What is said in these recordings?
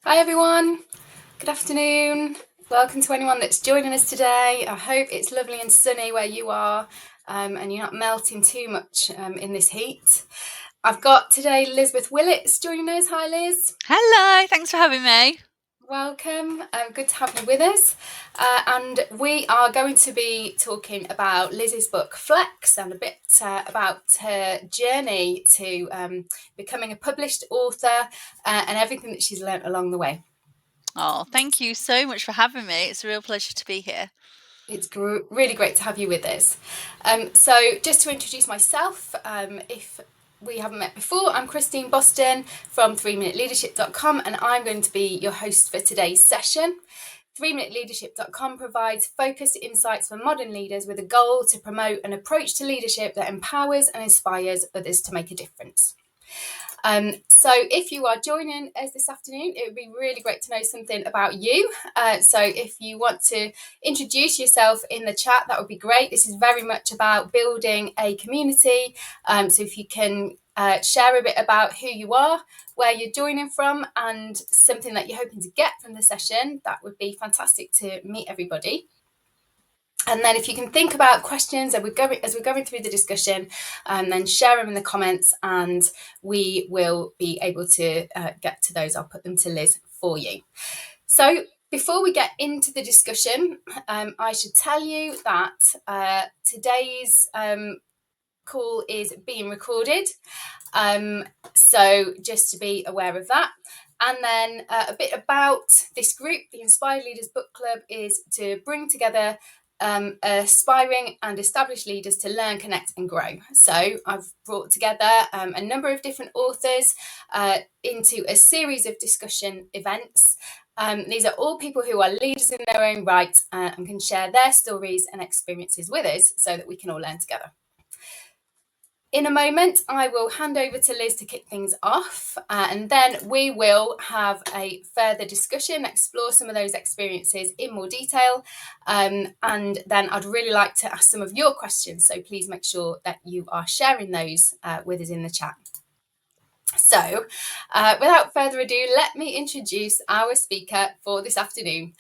Hi everyone, good afternoon. Welcome to anyone that's joining us today. I hope it's lovely and sunny where you are and you're not melting too much in this heat. I've got today Elizabeth Willetts joining us. Hi Liz. Hello, thanks for having me. Welcome, good to have you with us. And we are going to be talking about Liz's book Flex and a bit about her journey to becoming a published author and everything that she's learnt along the way. Oh, thank you so much for having me. It's a real pleasure to be here. It's really great to have you with us. So just to introduce myself, if we haven't met before, I'm Christine Boston from 3minuteleadership.com and I'm going to be your host for today's session. 3minuteleadership.com provides focused insights for modern leaders with a goal to promote an approach to leadership that empowers and inspires others to make a difference. So if you are joining us this afternoon, it would be really great to know something about you. So if you want to introduce yourself in the chat, that would be great. This is very much about building a community. So if you can share a bit about who you are, where you're joining from, and something that you're hoping to get from the session, that would be fantastic to meet everybody. And then if you can think about questions as we're going through the discussion, then share them in the comments and we will be able to get to those. I'll put them to Liz for you. So before we get into the discussion, I should tell you that today's call is being recorded. So just to be aware of that. And then a bit about this group, the Inspired Leaders Book Club, is to bring together aspiring and established leaders to learn, connect and grow. So I've brought together a number of different authors into a series of discussion events. These are all people who are leaders in their own right and can share their stories and experiences with us so that we can all learn together. In a moment, I will hand over to Liz to kick things off, and then we will have a further discussion, explore some of those experiences in more detail, and then I'd really like to ask some of your questions, so please make sure that you are sharing those with us in the chat. So, without further ado, let me introduce our speaker for this afternoon.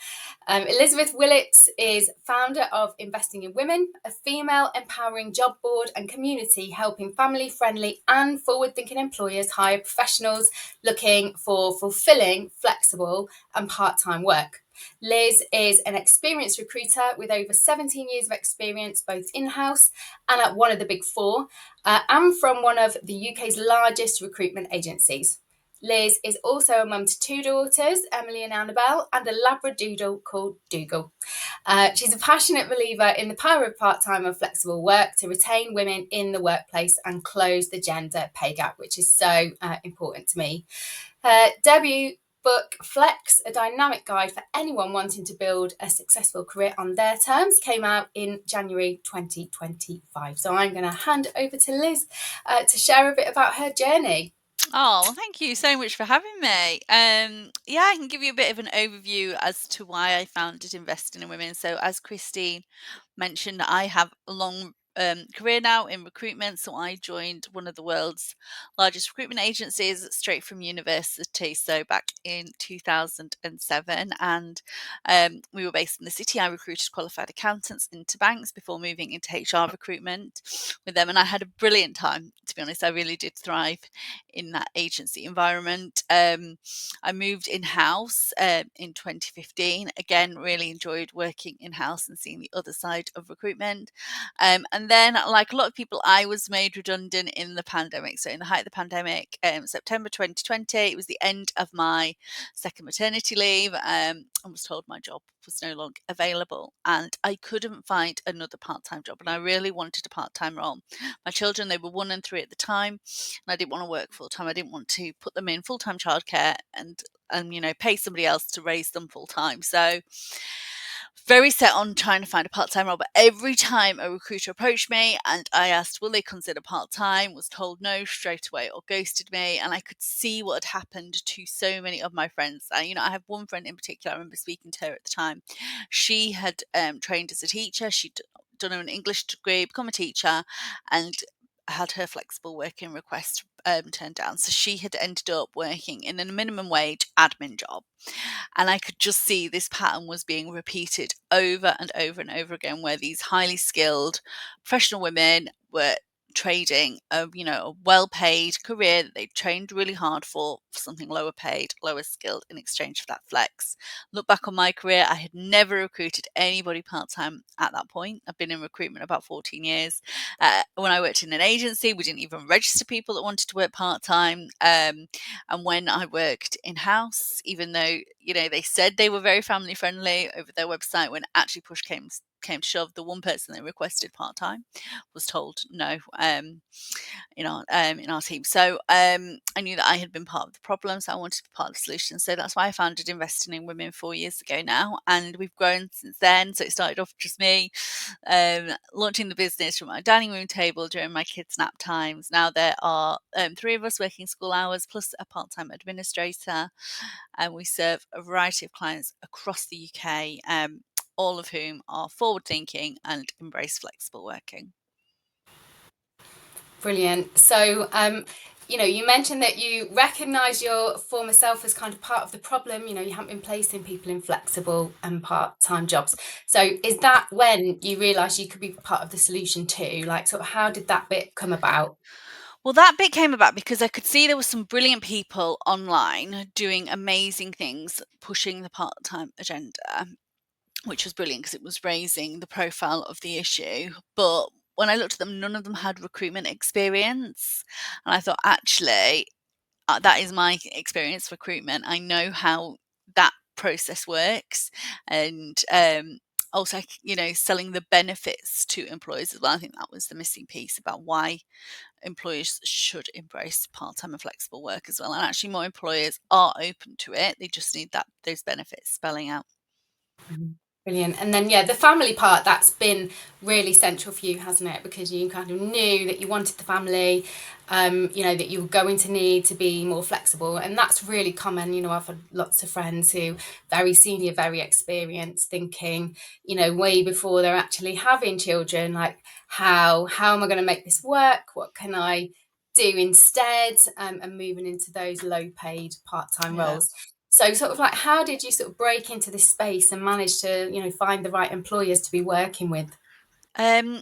Elizabeth Willetts is founder of Investing in Women, a female empowering job board and community helping family-friendly and forward-thinking employers hire professionals looking for fulfilling, flexible and part-time work. Liz is an experienced recruiter with over 17 years of experience, both in-house and at one of the big four, and from one of the UK's largest recruitment agencies. Liz is also a mum to two daughters, Emily and Annabelle, and a Labradoodle called Dougal. She's a passionate believer in the power of part-time and flexible work to retain women in the workplace and close the gender pay gap, which is so important to me. Her debut book Flex, a dynamic guide for anyone wanting to build a successful career on their terms, came out in January 2025. So I'm going to hand over to Liz to share a bit about her journey. Oh, well, thank you so much for having me. I can give you a bit of an overview as to why I founded Investing in Women. So, as Christine mentioned, I have a long career now in recruitment. So I joined one of the world's largest recruitment agencies straight from university. So back in 2007, and we were based in the city. I recruited qualified accountants into banks before moving into HR recruitment with them, and I had a brilliant time. To be honest, I really did thrive in that agency environment. I moved in-house in 2015. Again, really enjoyed working in-house and seeing the other side of recruitment. And then, like a lot of people, I was made redundant in the pandemic. So in the height of the pandemic, September 2020, it was the end of my second maternity leave. I was told my job was no longer available and I couldn't find another part-time job. And I really wanted a part-time role. My children, they were 1 and 3 at the time, and I didn't want to work full-time. I didn't want to put them in full-time childcare and pay somebody else to raise them full-time. So very set on trying to find a part-time role, but every time a recruiter approached me and I asked, will they consider part-time, was told no straight away or ghosted me. And I could see what had happened to so many of my friends. I have one friend in particular, I remember speaking to her at the time. She had trained as a teacher. She'd done an English degree, become a teacher, and had her flexible working request turned down. So she had ended up working in a minimum wage admin job. And I could just see this pattern was being repeated over and over and over again, where these highly skilled professional women were trading a well-paid career that they trained really hard for something lower paid, lower skilled, in exchange for that flex. Look back on my career, I had never recruited anybody part-time at that point. I've been in recruitment about 14 years. When I worked in an agency, we didn't even register people that wanted to work part-time. And when I worked in-house, even though they said they were very family friendly over their website, when actually push came to shove, the one person they requested part-time was told no, in our team. So I knew that I had been part of the problem, so I wanted to be part of the solution. So that's why I founded Investing in Women 4 years ago now, and we've grown since then. So it started off just me launching the business from my dining room table during my kids' nap times. Now there are 3 of us working school hours plus a part-time administrator, and we serve a variety of clients across the UK, all of whom are forward-thinking and embrace flexible working. Brilliant. So, you mentioned that you recognise your former self as kind of part of the problem. You haven't been placing people in flexible and part-time jobs. So, is that when you realised you could be part of the solution too? Like, sort of, how did that bit come about? Well, that bit came about because I could see there were some brilliant people online doing amazing things, pushing the part-time agenda, which was brilliant because it was raising the profile of the issue. But when I looked at them, none of them had recruitment experience. And I thought, actually, that is my experience, recruitment. I know how that process works. And also, selling the benefits to employers as well. I think that was the missing piece about why employers should embrace part-time and flexible work as well. And actually, more employers are open to it. They just need those benefits spelling out. Brilliant. And then, yeah, the family part, that's been really central for you, hasn't it? Because you kind of knew that you wanted the family, that you were going to need to be more flexible. And that's really common. I've had lots of friends who very senior, very experienced, thinking, way before they're actually having children, like, how am I going to make this work? What can I do instead? And moving into those low paid part-time Yeah. roles. So sort of like, how did you sort of break into this space and manage to, find the right employers to be working with? Um,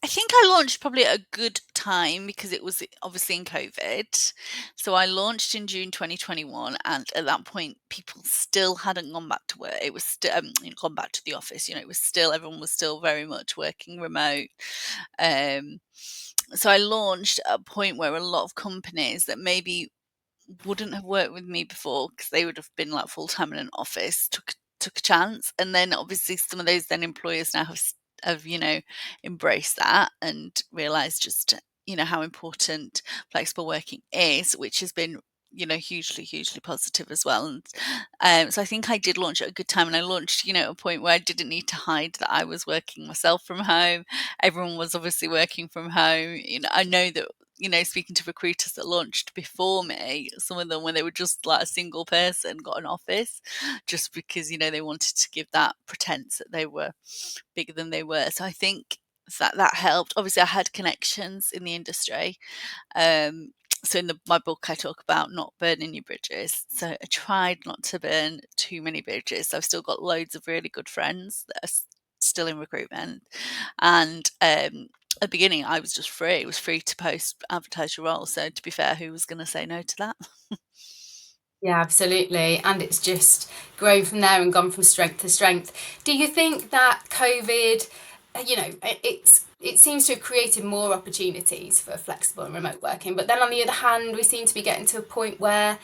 I think I launched probably at a good time because it was obviously in COVID. So I launched in June 2021, and at that point, people still hadn't gone back to work. It was still gone back to the office. It was still everyone was still very much working remote. Um, so I launched at a point where a lot of companies that maybe wouldn't have worked with me before because they would have been like full time in an office took a chance, and then obviously some of those then employers now have embraced that and realized just how important flexible working is, which has been hugely positive as well. And so I think I did launch at a good time, and I launched at a point where I didn't need to hide that I was working myself from home. Everyone was obviously working from home. I know that speaking to recruiters that launched before me, some of them, when they were just like a single person, got an office just because, they wanted to give that pretense that they were bigger than they were. So I think that helped. Obviously, I had connections in the industry. So in my book, I talk about not burning your bridges. So I tried not to burn too many bridges. So I've still got loads of really good friends that are still in recruitment. And at the beginning, I was just free. It was free to post, advertise your role. So to be fair, who was going to say no to that? Yeah, absolutely. And it's just grown from there and gone from strength to strength. Do you think that COVID, it seems to have created more opportunities for flexible and remote working, but then on the other hand, we seem to be getting to a point where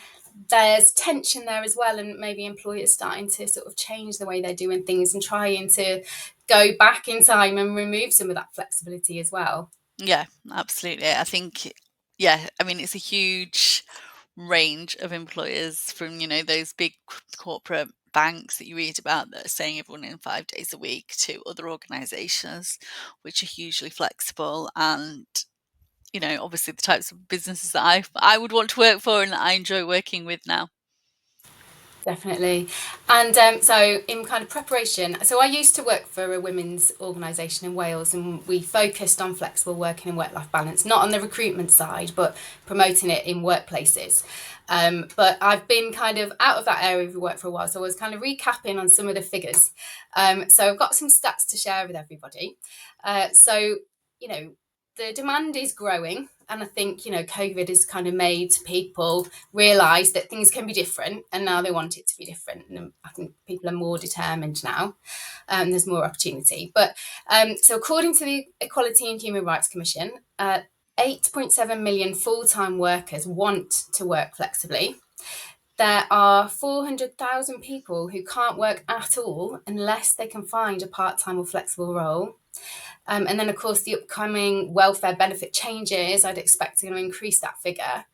there's tension there as well, and maybe employers starting to sort of change the way they're doing things and trying to go back in time and remove some of that flexibility as well. Yeah, absolutely. I think, yeah, I mean, it's a huge range of employers from, those big corporate banks that you read about that are saying everyone in 5 days a week to other organizations, which are hugely flexible and, obviously the types of businesses that I would want to work for and that I enjoy working with now. Definitely. And so, in kind of preparation, so I used to work for a women's organisation in Wales, and we focused on flexible working and work life balance, not on the recruitment side, but promoting it in workplaces. But I've been kind of out of that area of work for a while, so I was kind of recapping on some of the figures. So, I've got some stats to share with everybody. So, you know, the demand is growing, and I think, COVID has kind of made people realise that things can be different, and now they want it to be different. And I think people are more determined now. There's more opportunity. But so, according to the Equality and Human Rights Commission, 8.7 million full-time workers want to work flexibly. There are 400,000 people who can't work at all unless they can find a part-time or flexible role. And then, of course, the upcoming welfare benefit changes, I'd expect are going to increase that figure.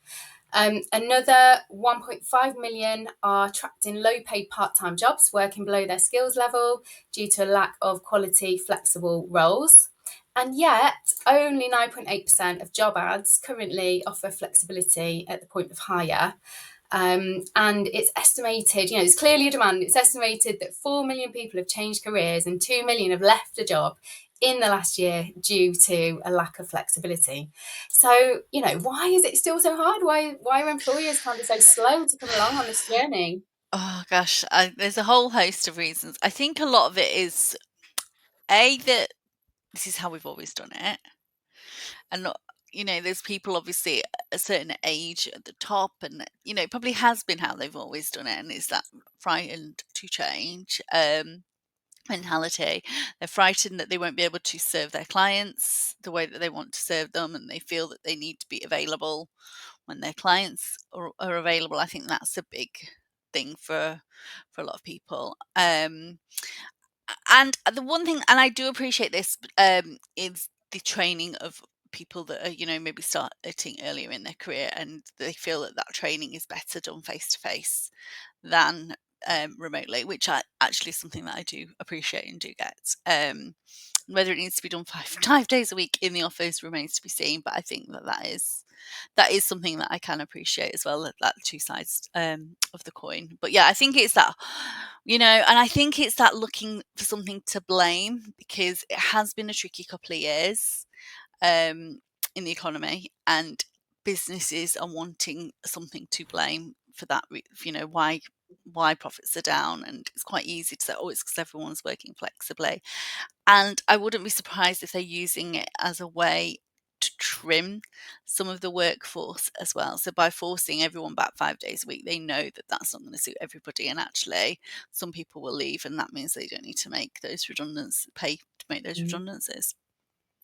Another 1.5 million are trapped in low-paid part-time jobs, working below their skills level due to a lack of quality, flexible roles. And yet, only 9.8% of job ads currently offer flexibility at the point of hire. And it's estimated, there's clearly a demand. It's estimated that 4 million people have changed careers and 2 million have left a job in the last year due to a lack of flexibility. So, why is it still so hard? Why are employers kind of so slow to come along on this journey? Oh gosh, there's a whole host of reasons. I think a lot of it is that this is how we've always done it, and not, there's people obviously at a certain age at the top, and it probably has been how they've always done it, and it's that frightened to change mentality. They're frightened that they won't be able to serve their clients the way that they want to serve them, and they feel that they need to be available when their clients are available. I think that's a big thing for a lot of people. And the one thing, and I do appreciate this, is the training of people that are, maybe starting earlier in their career, and they feel that training is better done face to face than remotely, which actually is something that I do appreciate and do get. Whether it needs to be done five days a week in the office remains to be seen, but I think that is something that I can appreciate as well, that two sides of the coin. But yeah, I think it's that, and I think it's that looking for something to blame, because it has been a tricky couple of years in the economy, and businesses are wanting something to blame for that, why profits are down, and it's quite easy to say, oh, it's because everyone's working flexibly. And I wouldn't be surprised if they're using it as a way to trim some of the workforce as well. So by forcing everyone back 5 days a week, they know that that's not going to suit everybody, and actually some people will leave, and that means they don't need to pay to make those redundancies.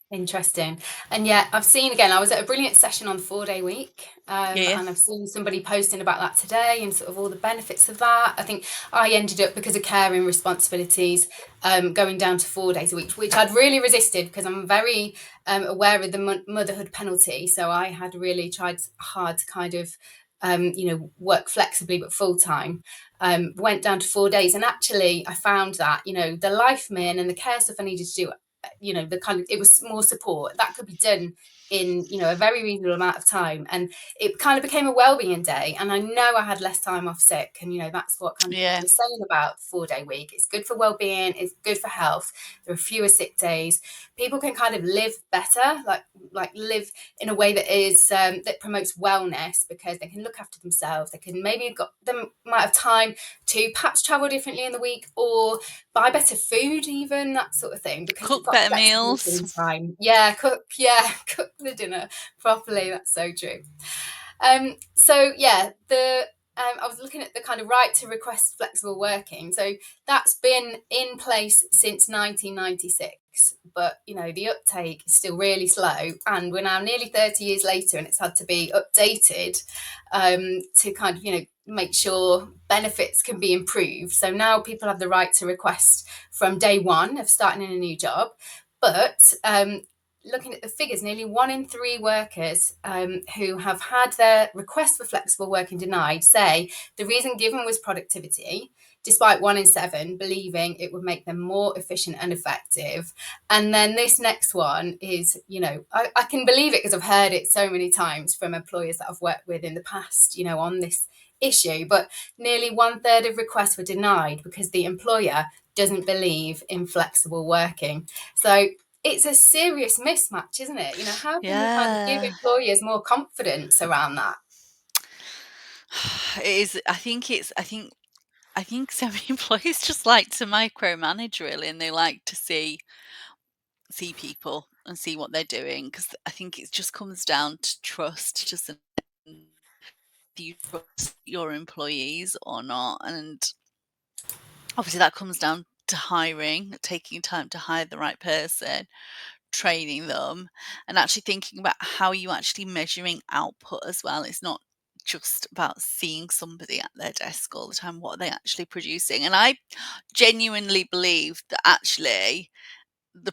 Interesting. And yeah, I've seen, again, I was at a brilliant session on the 4-day week, Yeah. and I've seen somebody posting about that today and sort of all the benefits of that. I think I ended up, because of caring responsibilities, going down to 4 days a week, which I'd really resisted because I'm very aware of the motherhood penalty. So I had really tried hard to kind of work flexibly but full time. Went down to 4 days, and actually I found that the life min and the care stuff I needed to do, it was more support that could be done in a very reasonable amount of time, and it kind of became a well-being day. And I know I had less time off sick, and that's what kind of people Yeah. are saying about 4-day week. It's good for well-being, it's good for health, there are fewer sick days, people can kind of live better, like live in a way that is that promotes wellness, because they can look after themselves, they can maybe might have time to perhaps travel differently in the week, or buy better food, even that sort of thing, because they've Cook got better flexibility meals. in time. Cook the dinner properly. That's so true. So yeah, I was looking at the kind of right to request flexible working. So that's been in place since 1996, but the uptake is still really slow, and we're now nearly 30 years later, and it's had to be updated to kind of make sure benefits can be improved. So now people have the right to request from day one of starting in a new job, but looking at the figures, nearly 1 in 3 workers who have had their request for flexible working denied say the reason given was productivity, despite 1 in 7 believing it would make them more efficient and effective. And then this next one is, I can believe it because I've heard it so many times from employers that I've worked with in the past, on this issue. But nearly 1/3 of requests were denied because the employer doesn't believe in flexible working. So it's a serious mismatch, isn't it? How can we kind of give Yeah. employers more confidence around that? It is. I think some employees just like to micromanage really, and they like to see people and see what they're doing, because I think it just comes down to trust, just do you trust your employees or not? And obviously that comes down to hiring, taking time to hire the right person, training them, and actually thinking about how you actually measuring output as well. It's not just about seeing somebody at their desk all the time. What are they actually producing? And I genuinely believe that actually the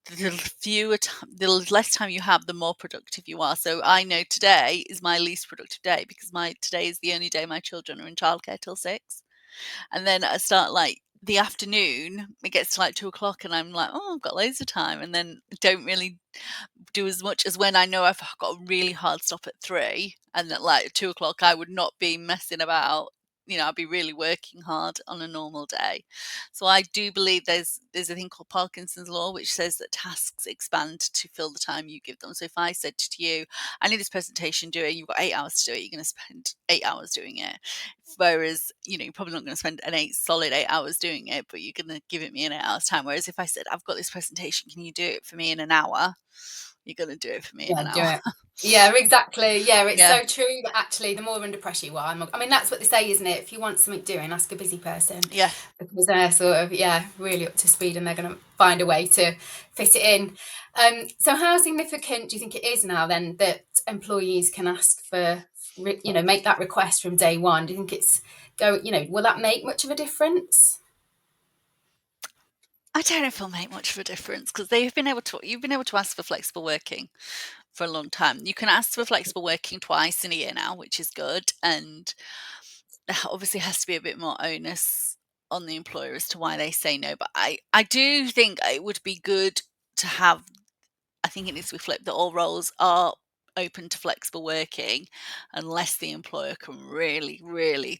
the less time you have, the more productive you are. So I know today is my least productive day because my today is the only day my children are in childcare till 6. And then I start like the afternoon, it gets to like 2 o'clock and I'm like, oh, I've got loads of time. And then don't really do as much as when I know I've got a really hard stop at 3 and at like 2 o'clock I would not be messing about. I'd be really working hard on a normal day. So I do believe there's a thing called Parkinson's law, which says that tasks expand to fill the time you give them. So if I said to you, I need this presentation doing, you've got 8 hours to do it, you're going to spend 8 hours doing it. Whereas, you're probably not going to spend solid 8 hours doing it, but you're going to give it me in 8 hours time. Whereas if I said, I've got this presentation, can you do it for me in an hour? You're going to do it for me in Yeah, an do hour. it. Yeah, exactly. Yeah, it's Yeah. so true that actually the more under pressure you are, I mean, that's what they say, isn't it? If you want something doing, ask a busy person Yeah. because they're sort of, yeah, really up to speed and they're going to find a way to fit it in. So how significant do you think it is now then that employees can ask for, make that request from day one? Do you think will that make much of a difference? I don't know if it'll make much of a difference because you've been able to ask for flexible working for a long time. You can ask for flexible working twice in a year now, which is good. And there obviously has to be a bit more onus on the employer as to why they say no. But I do think it would be good to have, I think it needs to be flipped, that all roles are open to flexible working unless the employer can really, really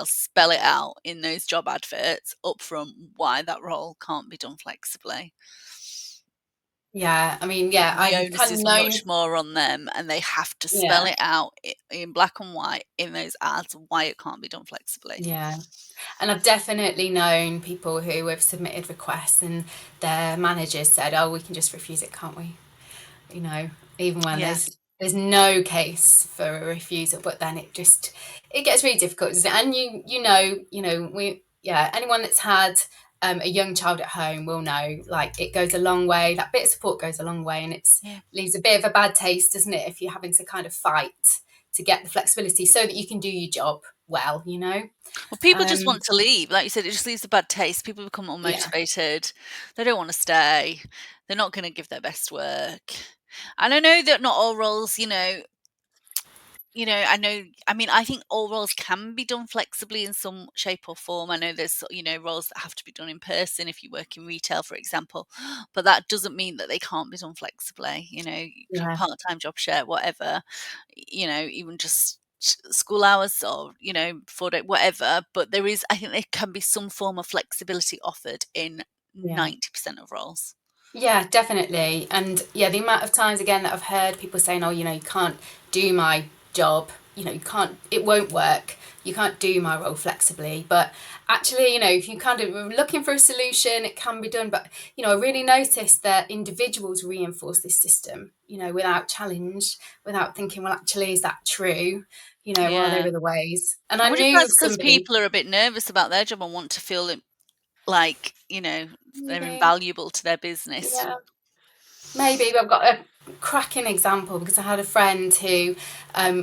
spell it out in those job adverts up front why that role can't be done flexibly. Yeah, I mean, yeah, The I've onus kind of is known, much more on them and they have to spell yeah, it out in black and white in those ads why it can't be done flexibly. yeah. And I've definitely known people who have submitted requests and their managers said, "Oh, we can just refuse it, can't we?" You know, even when Yeah. there's no case for a refusal, but then it gets really difficult, doesn't it? And anyone that's had a young child at home will know, like, it goes a long way. That bit of support goes a long way, and it's Yeah. leaves a bit of a bad taste, doesn't it? If you're having to kind of fight to get the flexibility so that you can do your job well. Well, people just Um, want to leave. Like you said, it just leaves a bad taste. People become yeah, unmotivated. They don't want to stay. They're not going to give their best work. And I know that not all roles, I know, I mean, I think all roles can be done flexibly in some shape or form. I know there's, roles that have to be done in person if you work in retail, for example, but that doesn't mean that they can't be done flexibly. You can have yeah, part-time job share, whatever, even just school hours or, 4 day, whatever. But I think there can be some form of flexibility offered in yeah. 90% of roles. Yeah, definitely. And yeah, the amount of times again that I've heard people saying, "Oh, you can't do my job, it won't work. You can't do my role flexibly." But actually, if you kind of are looking for a solution, it can be done. But, I really noticed that individuals reinforce this system, without challenge, without thinking, well, actually, is that true? Are there Yeah. other ways? And I I wonder if knew that's of because somebody, people are a bit nervous about their job and want to feel like, they're maybe, invaluable to their business. yeah, maybe I've got a cracking example, because I had a friend who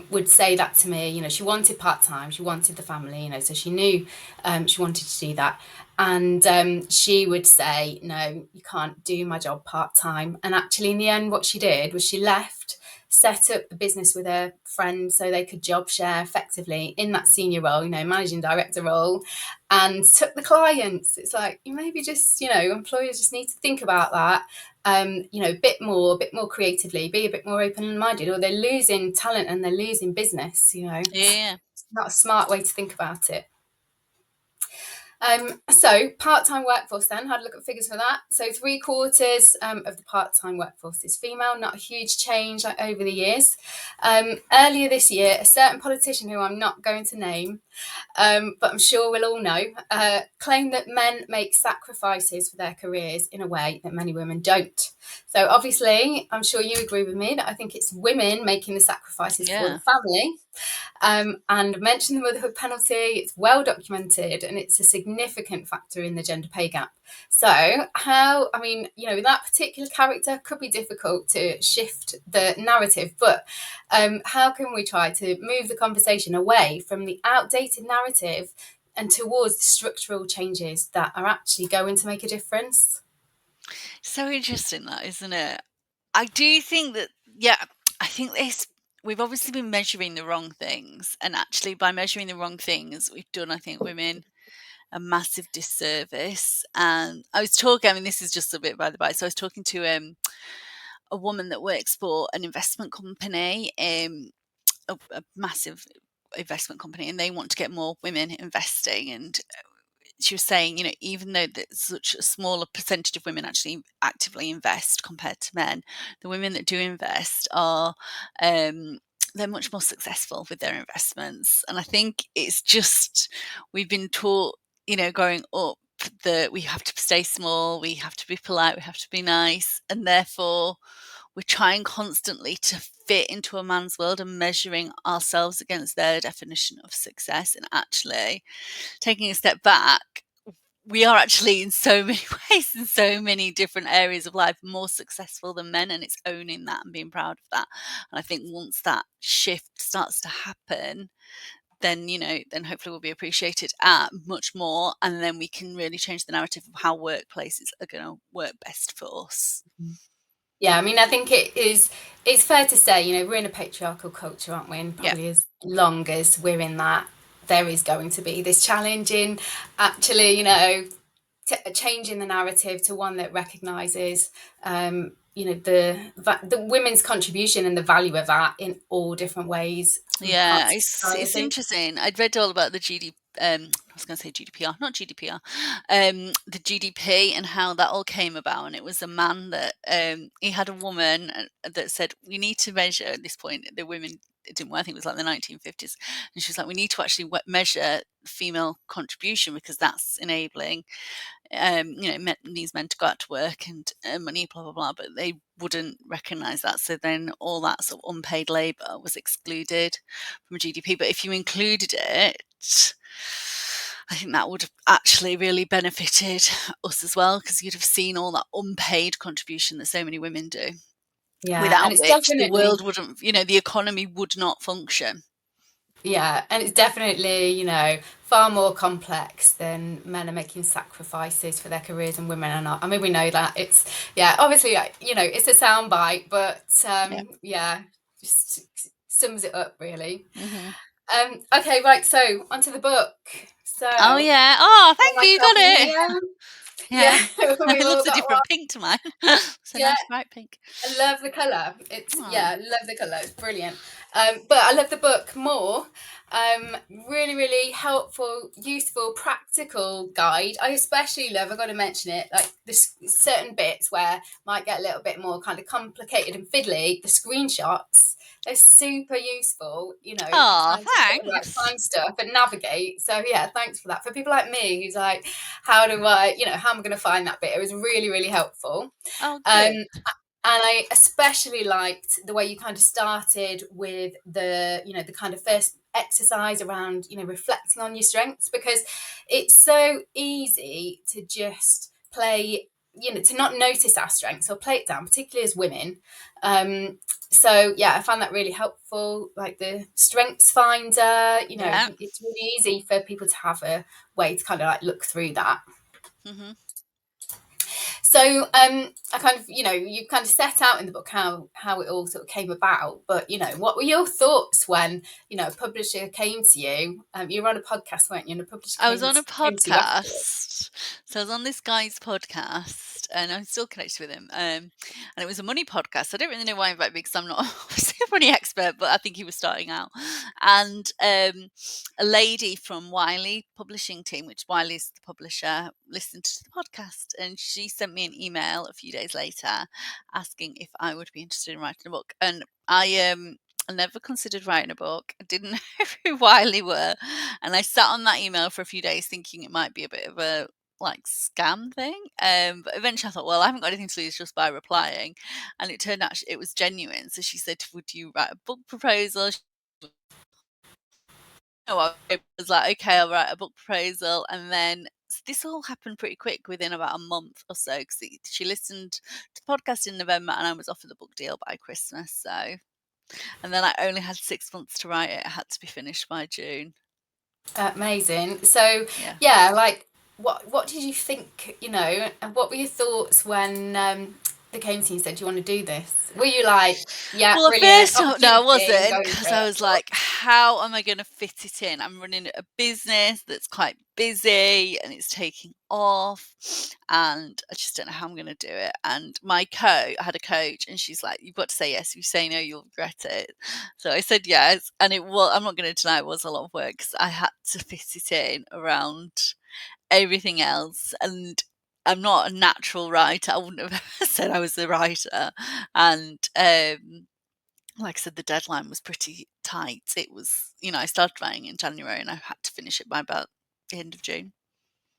would say that to me. You know, she wanted part-time, she wanted the family, you know, so she knew she wanted to do that. And she would say, no, you can't do my job part-time. And actually, in the end, what she did was she left, set up the business with her friend so they could job share effectively in that senior role, you know, managing director role, and took the clients. It's like, you maybe just, you know, employers just need to think about that, you know, a bit more creatively, be a bit more open-minded, or they're losing talent and they're losing business, you know. Yeah. It's not a smart way to think about it. So part-time workforce then, had a look at figures for that. So 3/4 of the part-time workforce is female, not a huge change over the years. Earlier this year, a certain politician who I'm not going to name, but I'm sure we'll all know, claimed that men make sacrifices for their careers in a way that many women don't. So obviously, I'm sure you agree with me that I think it's women making the sacrifices for the Yeah. family. And mention the motherhood penalty, it's well documented and it's a significant factor in the gender pay gap. So how, I mean, you know, that particular character could be difficult to shift the narrative, but how can we try to move the conversation away from the outdated narrative and towards the structural changes that are actually going to make a difference? So interesting that, isn't it? I do think that, yeah, I think we've obviously been measuring the wrong things. And actually, by measuring the wrong things, we've done, I think, women a massive disservice. And I was talking, I mean, this is just a bit by the by. So I was talking to a woman that works for an investment company, a massive investment company, and they want to get more women investing. And she was saying, you know, even though there's such a smaller percentage of women actually actively invest compared to men, the women that do invest are they're much more successful with their investments. And I think it's just we've been taught, you know, growing up that we have to stay small, we have to be polite, we have to be nice, and therefore we're trying constantly to fit into a man's world and measuring ourselves against their definition of success. And actually, taking a step back, we are actually in so many ways, in so many different areas of life, more successful than men, and it's owning that and being proud of that. And I think once that shift starts to happen, then, you know, then hopefully we'll be appreciated much more, and then we can really change the narrative of how workplaces are going to work best for us. Yeah, I mean, I think it's fair to say, you know, we're in a patriarchal culture, aren't we? And Yeah. probably as long as we're in that, there is going to be this challenge in actually, you know, changing the narrative to one that recognises, you know, the women's contribution and the value of that in all different ways and Yeah, parts of it's society. interesting. I'd read all about the I was going to say GDPR, not GDPR, the GDP and how that all came about. And it was a man that he had a woman that said, we need to measure at this point, the women, it didn't work, I think it was like the 1950s. And she was like, we need to actually measure female contribution because that's enabling you know, these men to go out to work and earn money, blah, blah, blah, but they wouldn't recognise that. So then all that sort of unpaid labour was excluded from GDP. But if you included it, I think that would have actually really benefited us as well, because you'd have seen all that unpaid contribution that so many women do, Yeah, and without it's which the definitely, world wouldn't, you know, the economy would not function. yeah, and it's definitely, you know, far more complex than men are making sacrifices for their careers and women are not. I mean, we know that. It's, yeah, obviously, you know, it's a soundbite, but Yeah. yeah, just sums it up really. Hmm. Okay, right, so onto the book. So, Oh yeah. Oh, got thank my you. You got copy it. here. Yeah, Yeah. we've It all looks a got one. different pink to mine. It's a Yeah, nice bright pink. I love the colour. It's, Oh. yeah, I love the colour. It's brilliant. But I love the book more. Really, really helpful, useful, practical guide. I especially love, I've got to mention it, like this certain bits where might get a little bit more kind of complicated and fiddly. The screenshots, they're super useful, you know, for Oh, trying to sort of like thanks. find stuff and navigate. So yeah, thanks for that. For people like me who's like, how do I, you know, how am I going to find that bit? It was really, really helpful. Oh, Um, good. and I especially liked the way you kind of started with the, you know, the kind of first exercise around, you know, reflecting on your strengths, because it's so easy to just play to not notice our strengths or play it down, particularly as women. So yeah, I found that really helpful, like the strengths finder. Yeah. It's really easy for people to have a way to kind of like look through that. Mm-hmm. So I kind of, you kind of set out in the book how it all sort of came about. But what were your thoughts when a publisher came to you? You were on a podcast, weren't you? And a publisher I was on a came to you afterwards. podcast. So I was on this guy's podcast, and I'm still connected with him. And it was a money podcast. I don't really know why I invited me, because I'm not obviously a money expert, but I think he was starting out. And a lady from Wiley Publishing Team, which Wiley's the publisher, listened to the podcast, and she sent me an email a few days later asking if I would be interested in writing a book. And I never considered writing a book. I didn't know who Wiley were. And I sat on that email for a few days thinking it might be a bit of a like scam thing. But eventually I thought, well, I haven't got anything to lose just by replying. And it turned out it was genuine. So she said, would you write a book proposal? I was like, okay, I'll write a book proposal. And then this all happened pretty quick, within about a month or so, because she listened to the podcast in November and I was offered the book deal by Christmas. So, and then I only had 6 months to write it. It had to be finished by June. Amazing. So Yeah. yeah, like what did you think? And what were your thoughts when they came to you and said, "Do you want to do this?" Were you like, "Yeah, Well, at brilliant first, no, I opportunity, wasn't, going for because I it"? was like, how am I going to fit it in? I'm running a business that's quite busy and it's taking off, and I just don't know how I'm going to do it. And I had a coach, and she's like, you've got to say yes. If you say no, you'll regret it. So I said yes. And I'm not going to deny it was a lot of work, because I had to fit it in around everything else. And I'm not a natural writer. I wouldn't have ever said I was a writer. And like I said, the deadline was pretty tight. It was, I started writing in January and I had to finish it by about the end of June.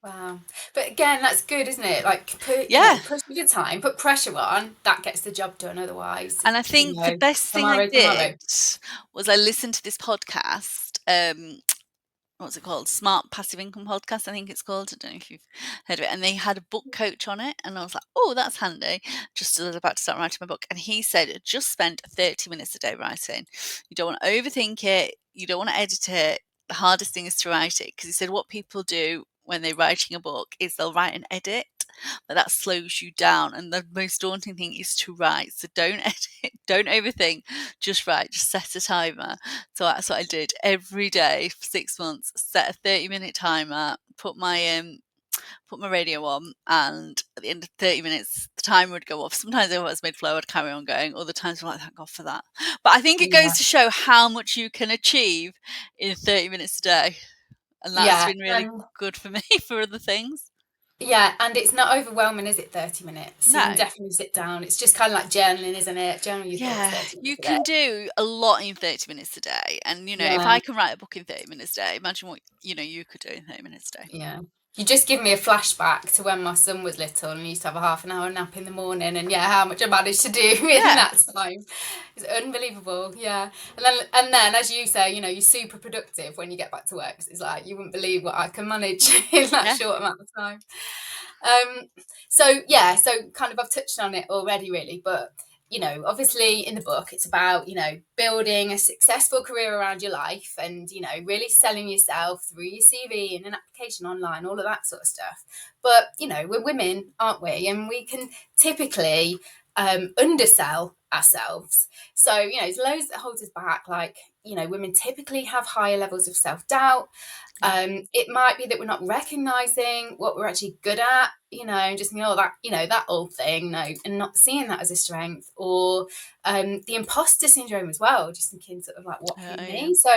Wow. But again, that's good, isn't it? Like Yeah. push with your time, put pressure on, that gets the job done. Otherwise, And I think the best thing I tomorrow. did was I listened to this podcast. What's it called? Smart Passive Income Podcast, I think it's called. I don't know if you've heard of it. And they had a book coach on it. And I was like, oh, that's handy. Just as I was about to start writing my book. And he said, just spend 30 minutes a day writing. You don't want to overthink it. You don't want to edit it. The hardest thing is to write it. Because he said what people do when they're writing a book is they'll write and edit, but that slows you down. And the most daunting thing is to write. So don't edit, don't overthink, just write, just set a timer. So that's what I did every day for 6 months. Set a 30-minute timer, put my radio on, and at the end of 30 minutes, the timer would go off. Sometimes if I was mid-flow, I'd carry on going. Other times I'm like, thank God for that. But I think it goes Yeah. to show how much you can achieve in 30 minutes a day. And that's Yeah. been really good for me for other things. Yeah, and it's not overwhelming, is it? 30 minutes. You can No. definitely sit down. It's just kind of like journaling, isn't it? Journal your thoughts Yeah, 30 you minutes a day. can do a lot in 30 minutes a day. And, if Yeah. I can write a book in 30 minutes a day, imagine what, you could do in 30 minutes a day. Yeah. You just give me a flashback to when my son was little and he used to have a half an hour nap in the morning, and how much I managed to do in Yeah. that time. It's unbelievable. Yeah. And then as you say, you're super productive when you get back to work. It's like you wouldn't believe what I can manage in that Yeah. short amount of time. So kind of I've touched on it already really, but obviously in the book it's about building a successful career around your life, and really selling yourself through your CV and an application online, all of that sort of stuff. But we're women, aren't we? And we can typically undersell ourselves. So there's loads that holds us back. Like women typically have higher levels of self-doubt. It might be that we're not recognizing what we're actually good at, just that old thing, and not seeing that as a strength, or the imposter syndrome as well, just thinking sort of like, what Oh, can yeah. me? So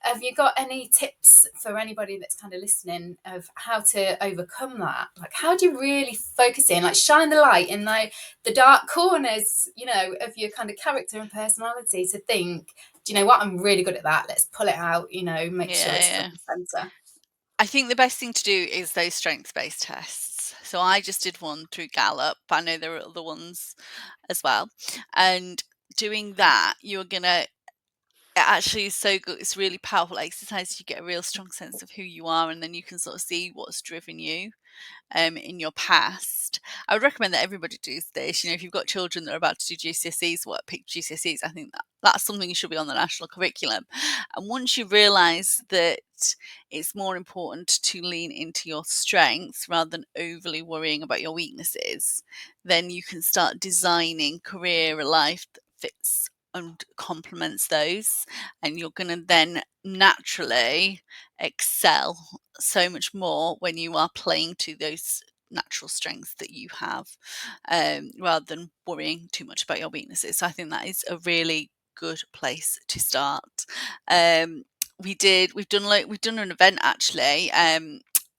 have you got any tips for anybody that's kind of listening of how to overcome that? Like, how do you really focus in, like shine the light in the dark corners, of your kind of character and personality, to think, do you know what, I'm really good at that, let's pull it out, make sure it's Yeah. front and center. I think the best thing to do is those strengths-based tests. So I just did one through Gallup. I know there are other ones as well. And doing that, it actually is so good. It's really powerful exercise. You get a real strong sense of who you are, and then you can sort of see what's driven you. in your past. I would recommend that everybody does this. If you've got children that are about to do GCSEs, pick GCSEs, I think that's something you should be on the national curriculum. And once you realise that it's more important to lean into your strengths rather than overly worrying about your weaknesses, then you can start designing career life that fits and complements those, and you're going to then naturally excel so much more when you are playing to those natural strengths that you have, rather than worrying too much about your weaknesses. So I think that is a really good place to start. We've done an event actually.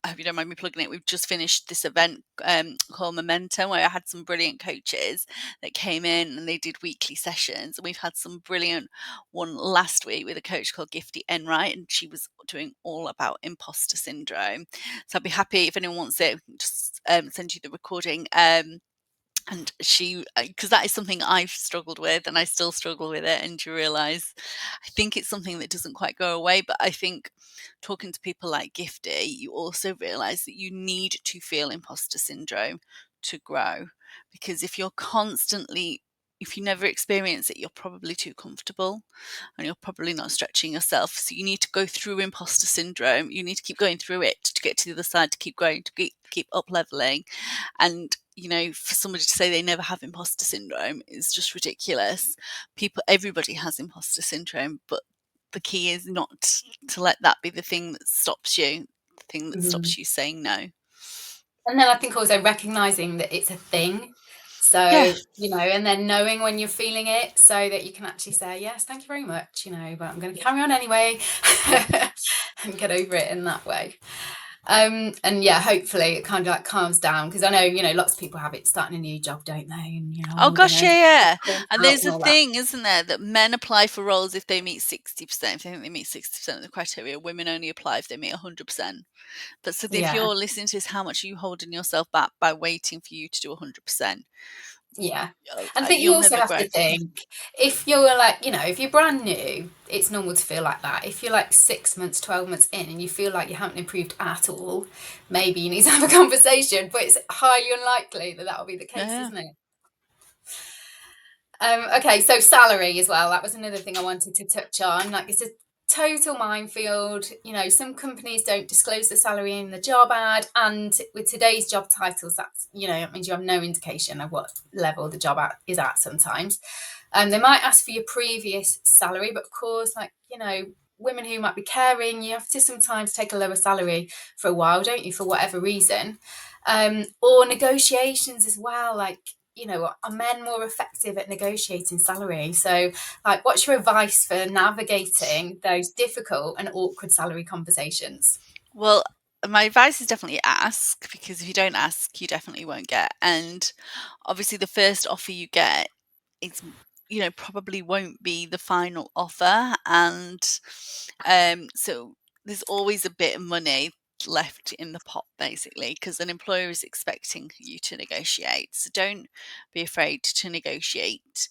I hope you don't mind me plugging it. We've just finished this event called Momentum, where I had some brilliant coaches that came in and they did weekly sessions. And we've had some brilliant one last week with a coach called Gifty Enright, and she was doing all about imposter syndrome. So I'd be happy if anyone wants it, just send you the recording. And she, because that is something I've struggled with and I still struggle with it. And you realize, I think it's something that doesn't quite go away. But I think talking to people like Gifty, you also realize that you need to feel imposter syndrome to grow. Because if you never experience it, you're probably too comfortable and you're probably not stretching yourself. So you need to go through imposter syndrome. You need to keep going through it to get to the other side, to keep growing, to keep up leveling. And for somebody to say they never have imposter syndrome is just ridiculous. Everybody has imposter syndrome, but the key is not to let that be the thing that stops you, the thing that stops you saying no. And then I think also recognizing that it's a thing. So, Yeah. and then knowing when you're feeling it so that you can actually say, yes, thank you very much, but I'm going to carry on anyway and get over it in that way. And yeah, hopefully it kind of like calms down, because I know, lots of people have it starting a new job, don't they? And, Oh I'm going gosh, to yeah. call And out there's and a all that. thing, isn't there, that men apply for roles if they meet 60%. If they think they meet 60% of the criteria, women only apply if they meet 100%. But so if Yeah. you're listening to this, how much are you holding yourself back by waiting for you to do 100%? Yeah. And I think you You'll also never have grow. to think, if you're like, if you're brand new, it's normal to feel like that. If you're like 6 months, 12 months in and you feel like you haven't improved at all, maybe you need to have a conversation, but it's highly unlikely that will be the case, Yeah. isn't it? Okay, so salary as well. That was another thing I wanted to touch on. Like, it's a total minefield. Some companies don't disclose the salary in the job ad, and with today's job titles, that's it means you have no indication of what level the job is at sometimes. They might ask for your previous salary, but of course, like, women who might be caring, you have to sometimes take a lower salary for a while, don't you, for whatever reason. Or negotiations as well, like, are men more effective at negotiating salary? So, like, what's your advice for navigating those difficult and awkward salary conversations? Well, my advice is definitely ask, because if you don't ask, you definitely won't get. And obviously, the first offer you get, it's probably won't be the final offer, and so there's always a bit of money left in the pot, basically, because an employer is expecting you to negotiate. So don't be afraid to negotiate.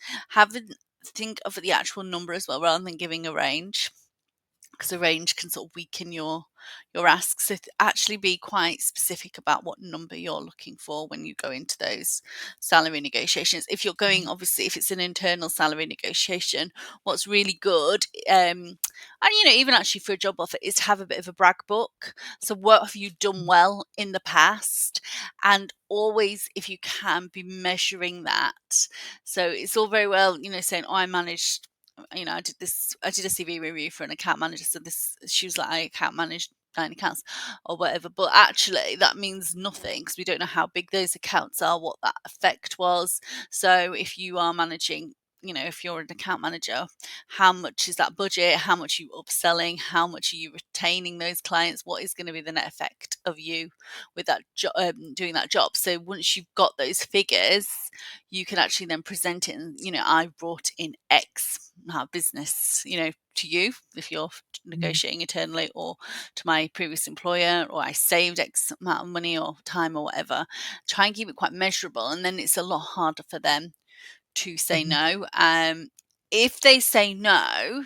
Think of the actual number as well, rather than giving a range, because a range can sort of weaken your ask. So actually be quite specific about what number you're looking for when you go into those salary negotiations. If you're going, obviously, if it's an internal salary negotiation, what's really good, and even actually for a job offer, is to have a bit of a brag book. So what have you done well in the past? And always, if you can, be measuring that. So it's all very well, saying, oh, I managed, I did a CV review for an account manager. So she was like, I account managed 9 accounts or whatever. But actually, that means nothing, because we don't know how big those accounts are, what that effect was. So if you are managing, if you're an account manager, how much is that budget? How much are you upselling? How much are you retaining those clients? What is going to be the net effect of you with that doing that job? So once you've got those figures, you can actually then present it and, I brought in X business, to you, if you're negotiating internally, or to my previous employer, or I saved X amount of money or time or whatever. Try and keep it quite measurable, and then it's a lot harder for them to say no. if they say no,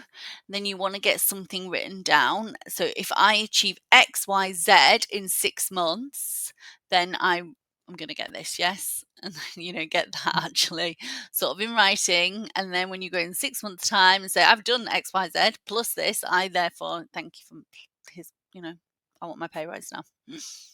then you want to get something written down. So if I achieve X, Y, Z in 6 months, then I'm going to get this, yes? And then, get that actually sort of in writing. And then when you go in 6 months' time and say, I've done X, Y, Z plus this, I therefore thank you for his, I want my pay rise now.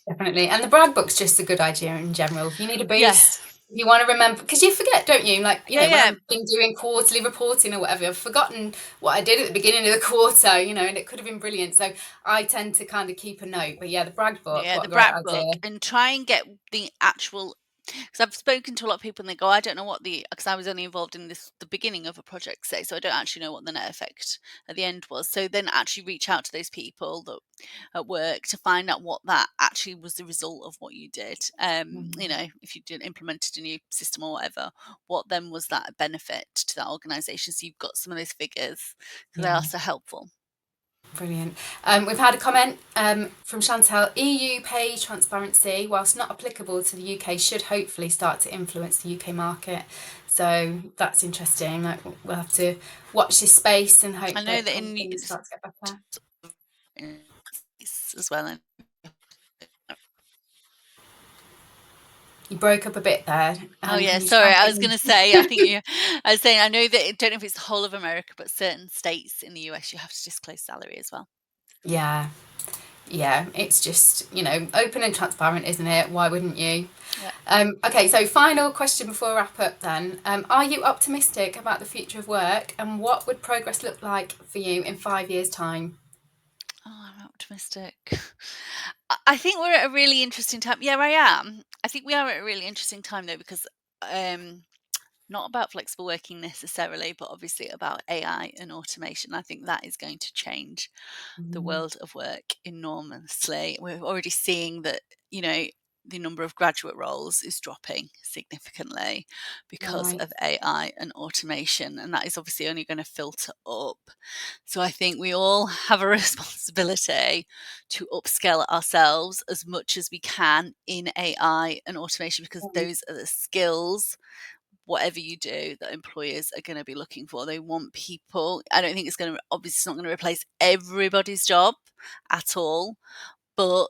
Definitely. And the brag book's just a good idea in general. If you need a Yeah. boost, if you want to remember, because you forget, don't you? Like, when Yeah. I've been doing quarterly reporting or whatever, I've forgotten what I did at the beginning of the quarter, and it could have been brilliant. So I tend to kind of keep a note. But yeah, the brag book, Yeah, what the a great brag book, idea. and try and get the actual, because I've spoken to a lot of people and they go, I don't know what because I was only involved in the beginning of a project, say, so I don't actually know what the net effect at the end was. So then actually reach out to those people that at work to find out what that actually was the result of what you did. If you did implemented a new system or whatever, what then was that benefit to that organization? So you've got some of those figures because they are Yeah. so helpful. Brilliant. We've had a comment from Chantal. EU pay transparency, whilst not applicable to the UK, should hopefully start to influence the UK market. So that's interesting. Like, we'll have to watch this space and hope I know that that kind of things start to get better. as well. You broke up a bit there. Oh yeah, Can you try sorry. I was again? going to say, I was saying, I know that, I don't know if it's the whole of America, but certain states in the US, you have to disclose salary as well. Yeah. Yeah, it's just, open and transparent, isn't it? Why wouldn't you? Yeah. Okay, so final question before I wrap up then. Are you optimistic about the future of work, and what would progress look like for you in 5 years' time? Oh, I'm optimistic. I think we're at a really interesting time. Yeah, I am. I think we are at a really interesting time though, because not about flexible working necessarily, but obviously about AI and automation. I think that is going to change the world of work enormously. We're already seeing that, the number of graduate roles is dropping significantly because Right. of AI and automation, and that is obviously only going to filter up. So I think we all have a responsibility to upskill ourselves as much as we can in AI and automation, because those are the skills, whatever you do, that employers are going to be looking for. They want people. I don't think it's going to, obviously it's not going to replace everybody's job at all, but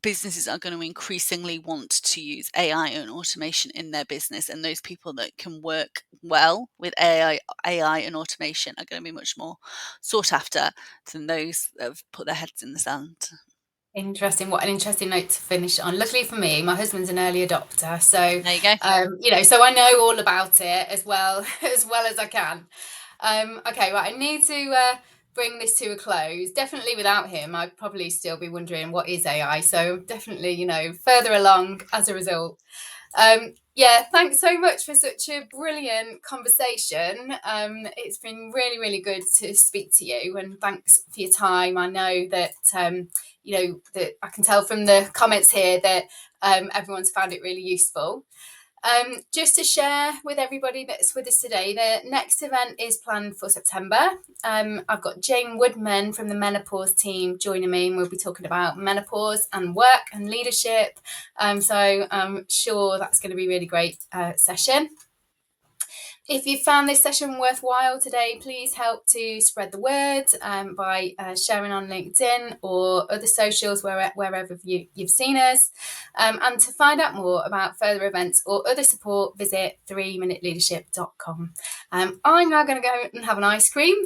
businesses are going to increasingly want to use AI and automation in their business, and those people that can work well with AI and automation are going to be much more sought after than those that have put their heads in the sand. Interesting. What an interesting note to finish on. Luckily for me, my husband's an early adopter, so There you go. so I know all about it as well as I can. Okay, right. I need to bring this to a close. Definitely without him, I'd probably still be wondering what is AI. So definitely, further along as a result. Yeah, thanks so much for such a brilliant conversation. It's been really, really good to speak to you, and thanks for your time. I know that that I can tell from the comments here that everyone's found it really useful. Just to share with everybody that's with us today, the next event is planned for September. I've got Jane Woodman from the menopause team joining me, and we'll be talking about menopause and work and leadership. So I'm sure that's going to be a really great session. If you found this session worthwhile today, please help to spread the word by sharing on LinkedIn or other socials wherever you've seen us. And to find out more about further events or other support, visit 3minuteleadership.com. I'm now going to go and have an ice cream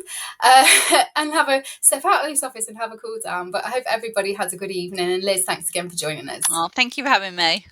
and have a step out of this office and have a cool down. But I hope everybody has a good evening. And Liz, thanks again for joining us. Oh, thank you for having me.